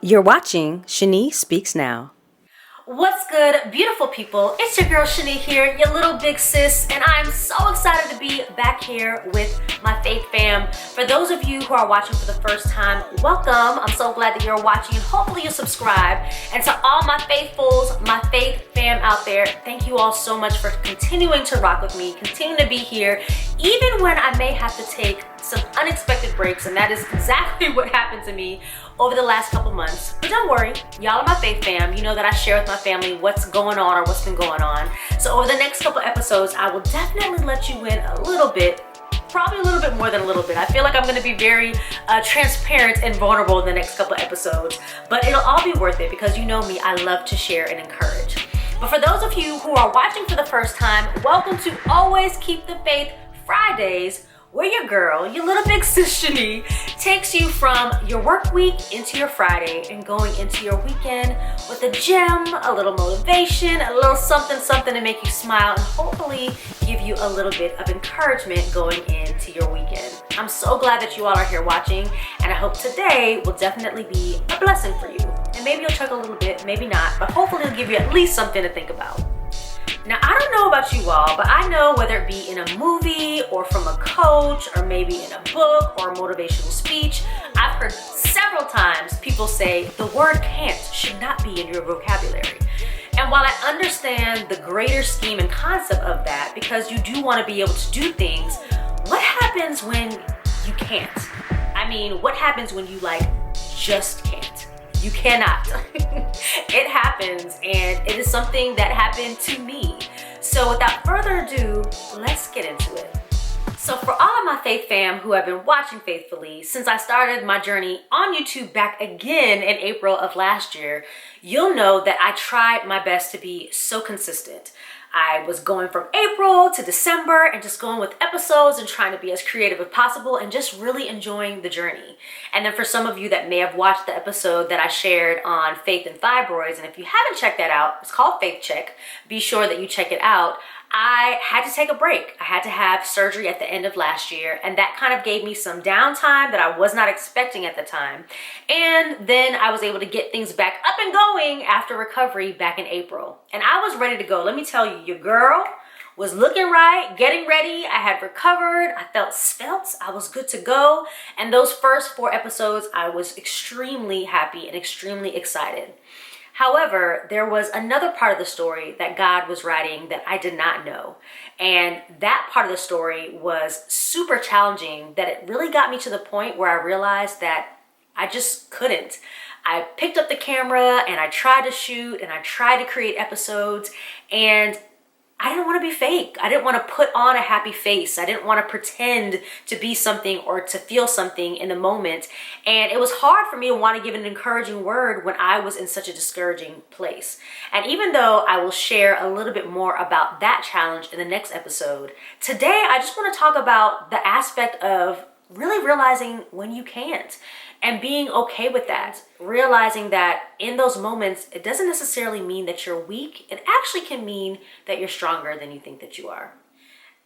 You're watching Shani Speaks Now. What's good, beautiful people? It's your girl Shani here, your little big sis, and I'm so excited to be back here with my Faith fam. For those of you who are watching for the first time, welcome. I'm so glad that you're watching, and hopefully you'll subscribe. And to all my faithfuls, my Faith fam out there, thank you all so much for continuing to rock with me, continuing to be here, even when I may have to take some unexpected breaks, and that is exactly what happened to me over the last couple months. But don't worry, y'all are my Faith fam. You know that I share with my family what's going on or what's been going on. So over the next couple episodes, I will definitely let you in a little bit, probably a little bit more than a little bit. I feel like I'm gonna be very transparent and vulnerable in the next couple episodes, but it'll all be worth it because you know me, I love to share and encourage. But for those of you who are watching for the first time, welcome to Always Keep the Faith Fridays, where your girl, your little big sis Shani, takes you from your work week into your Friday and going into your weekend with a gem, a little motivation, a little something to make you smile, and hopefully give you a little bit of encouragement going into your weekend. I'm so glad that you all are here watching, and I hope today will definitely be a blessing for you. And maybe you'll chuckle a little bit, maybe not, but hopefully it'll give you at least something to think about. Now, I don't know about you all, but I know whether it be in a movie or from a coach or maybe in a book or a motivational speech, I've heard several times people say the word can't should not be in your vocabulary. And while I understand the greater scheme and concept of that, because you do want to be able to do things, what happens when you can't? I mean, what happens when you just can't? You cannot. It happens, and it is something that happened to me. So without further ado, let's get into it. So for all of my Faith fam who have been watching faithfully since I started my journey on YouTube back again in April of last year, you'll know that I tried my best to be so consistent. I was going from April to December and just going with episodes and trying to be as creative as possible and just really enjoying the journey. And then for some of you that may have watched the episode that I shared on faith and fibroids, and if you haven't checked that out, it's called Faith Check. Be sure that you check it out. I had to take a break. I had to have surgery at the end of last year, and that kind of gave me some downtime that I was not expecting at the time. And then I was able to get things back up and going after recovery back in April. And I was ready to go. Let me tell you, your girl was looking right, getting ready. I had recovered. I felt svelte. I was good to go. And those first 4 episodes, I was extremely happy and extremely excited. However, there was another part of the story that God was writing that I did not know. And that part of the story was super challenging, that it really got me to the point where I realized that I just couldn't. I picked up the camera and I tried to shoot and I tried to create episodes, and I didn't want to be fake. I didn't want to put on a happy face. I didn't want to pretend to be something or to feel something in the moment. And it was hard for me to want to give an encouraging word when I was in such a discouraging place. And even though I will share a little bit more about that challenge in the next episode, today I just want to talk about the aspect of really realizing when you can't and being okay with that. Realizing that in those moments, it doesn't necessarily mean that you're weak. It actually can mean that you're stronger than you think that you are.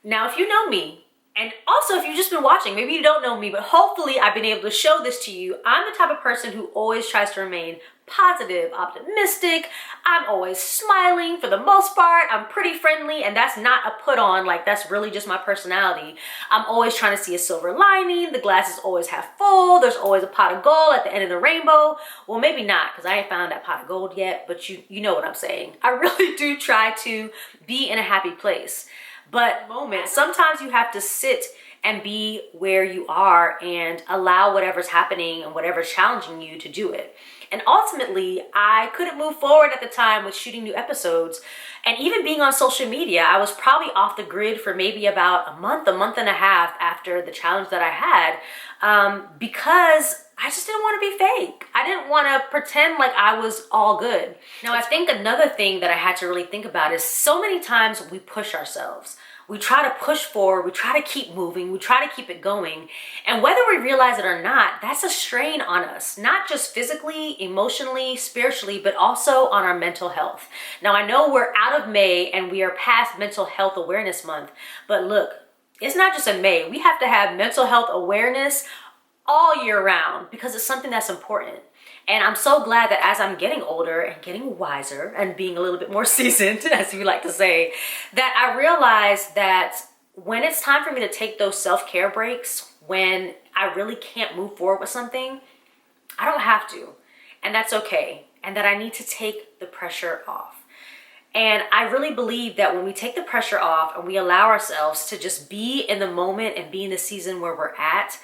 Now, if you know me, and also if you've just been watching, maybe you don't know me, but hopefully I've been able to show this to you. I'm the type of person who always tries to remain positive, optimistic. I'm always smiling for the most part. I'm pretty friendly, and that's not a put on, that's really just my personality. I'm always trying to see a silver lining. The glass is always half full. There's always a pot of gold at the end of the rainbow. Well, maybe not, because I ain't found that pot of gold yet, but you know what I'm saying. I really do try to be in a happy place. But sometimes you have to sit and be where you are and allow whatever's happening and whatever's challenging you to do it. And ultimately, I couldn't move forward at the time with shooting new episodes. And even being on social media, I was probably off the grid for maybe about a month and a half after the challenge that I had, because I just didn't want to be fake. I didn't want to pretend like I was all good. Now, I think another thing that I had to really think about is so many times we push ourselves. We try to push forward, we try to keep moving, we try to keep it going. And whether we realize it or not, that's a strain on us, not just physically, emotionally, spiritually, but also on our mental health. Now, I know we're out of May and we are past Mental Health Awareness Month, but look, it's not just in May. We have to have mental health awareness all year round because it's something that's important. And I'm so glad that as I'm getting older and getting wiser and being a little bit more seasoned, as you like to say, that I realize that when it's time for me to take those self-care breaks, when I really can't move forward with something, I don't have to. And that's okay. And that I need to take the pressure off. And I really believe that when we take the pressure off and we allow ourselves to just be in the moment and be in the season where we're at,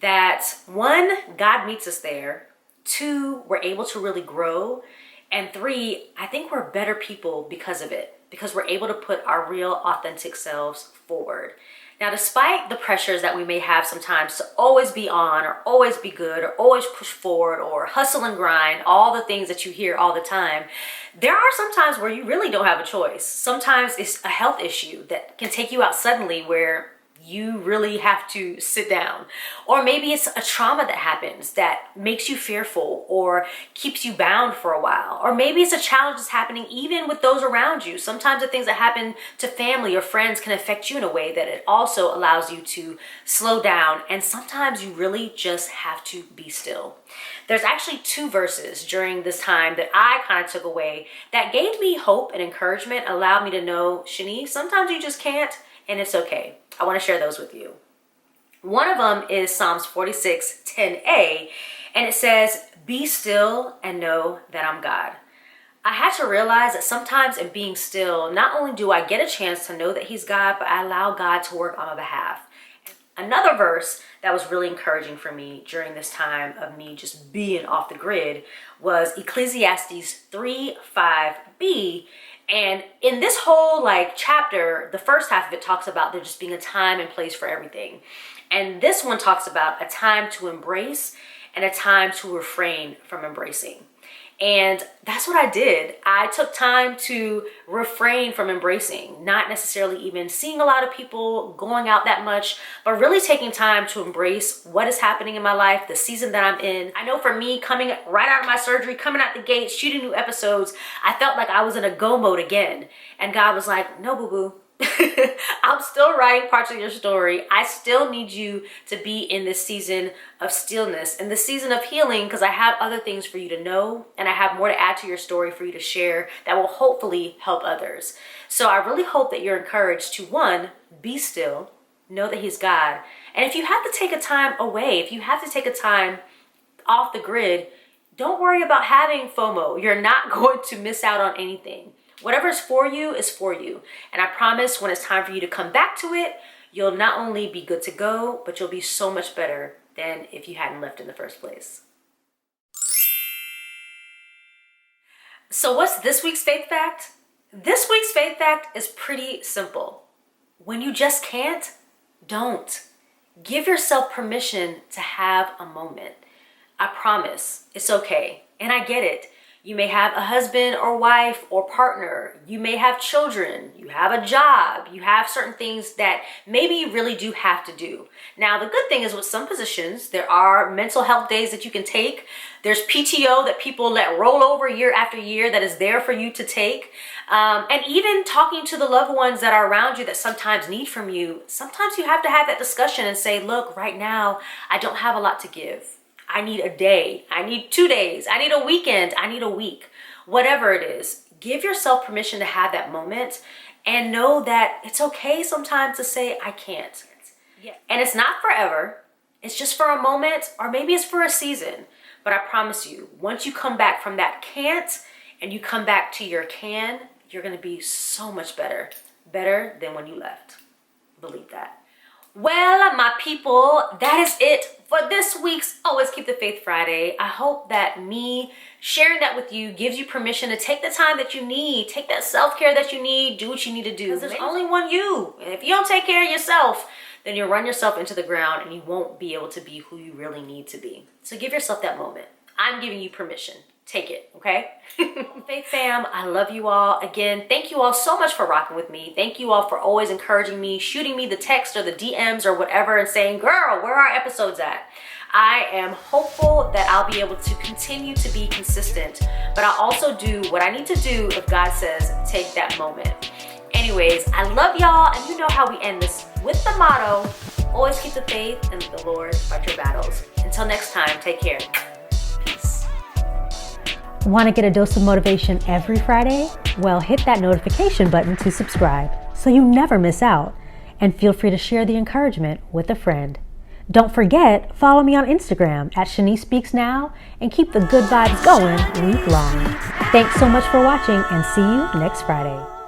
that one, God meets us there. Two, we're able to really grow. And three, I think we're better people because of it, because we're able to put our real authentic selves forward. Now, despite the pressures that we may have sometimes to always be on or always be good or always push forward or hustle and grind, all the things that you hear all the time, there are some times where you really don't have a choice. Sometimes it's a health issue that can take you out suddenly where you really have to sit down. Or maybe it's a trauma that happens that makes you fearful or keeps you bound for a while. Or maybe it's a challenge that's happening even with those around you. Sometimes the things that happen to family or friends can affect you in a way that it also allows you to slow down. And sometimes you really just have to be still. There's actually 2 verses during this time that I kind of took away that gave me hope and encouragement, allowed me to know, Shani, sometimes you just can't, and it's okay. I want to share those with you. One of them is Psalms 46:10a, and it says, "Be still and know that I'm God." I had to realize that sometimes in being still, not only do I get a chance to know that He's God, but I allow God to work on my behalf. Another verse that was really encouraging for me during this time of me just being off the grid was Ecclesiastes 3:5b. And in this whole chapter, the first half of it talks about there just being a time and place for everything. And this one talks about a time to embrace and a time to refrain from embracing. And that's what I did. I took time to refrain from embracing, not necessarily even seeing a lot of people, going out that much, but really taking time to embrace what is happening in my life, the season that I'm in. I know for me, coming right out of my surgery, coming out the gate, shooting new episodes, I felt like I was in a go mode again. And God was like, no, boo-boo. I'm still writing parts of your story. I still need you to be in this season of stillness and the season of healing, because I have other things for you to know and I have more to add to your story for you to share that will hopefully help others. So I really hope that you're encouraged to, one, be still, know that He's God. And if you have to take a time away, if you have to take a time off the grid, don't worry about having FOMO. You're not going to miss out on anything. Whatever is for you is for you. And I promise when it's time for you to come back to it, you'll not only be good to go, but you'll be so much better than if you hadn't left in the first place. So what's this week's faith fact? This week's faith fact is pretty simple. When you just can't, don't. Give yourself permission to have a moment. I promise it's okay. And I get it. You may have a husband or wife or partner. You may have children. You have a job. You have certain things that maybe you really do have to do. Now, the good thing is with some positions, there are mental health days that you can take. There's PTO that people let roll over year after year that is there for you to take. And even talking to the loved ones that are around you that sometimes need from you, sometimes you have to have that discussion and say, look, right now, I don't have a lot to give. I need a day, I need 2 days, I need a weekend, I need a week, whatever it is. Give yourself permission to have that moment and know that it's okay sometimes to say, I can't. Yeah. And it's not forever, it's just for a moment, or maybe it's for a season. But I promise you, once you come back from that can't and you come back to your can, you're gonna be so much better than when you left. Believe that. Well, my people, that is it for this week's Always Keep the Faith Friday. I hope that me sharing that with you gives you permission to take the time that you need, take that self-care that you need, do what you need to do. There's only one you. And if you don't take care of yourself, then you'll run yourself into the ground and you won't be able to be who you really need to be. So give yourself that moment. I'm giving you permission. Take it, okay? Faith fam, I love you all. Again, thank you all so much for rocking with me. Thank you all for always encouraging me, shooting me the text or the DMs or whatever and saying, girl, where are our episodes at? I am hopeful that I'll be able to continue to be consistent, but I also do what I need to do if God says, take that moment. Anyways, I love y'all, and you know how we end this with the motto, Always keep the faith and the Lord fight your battles. Until next time, take care. Peace. Want to get a dose of motivation every Friday? Well, hit that notification button to subscribe so you never miss out. And feel free to share the encouragement with a friend. Don't forget, follow me on Instagram at Shani Speaks Now and keep the good vibes going week long. Thanks so much for watching and see you next Friday.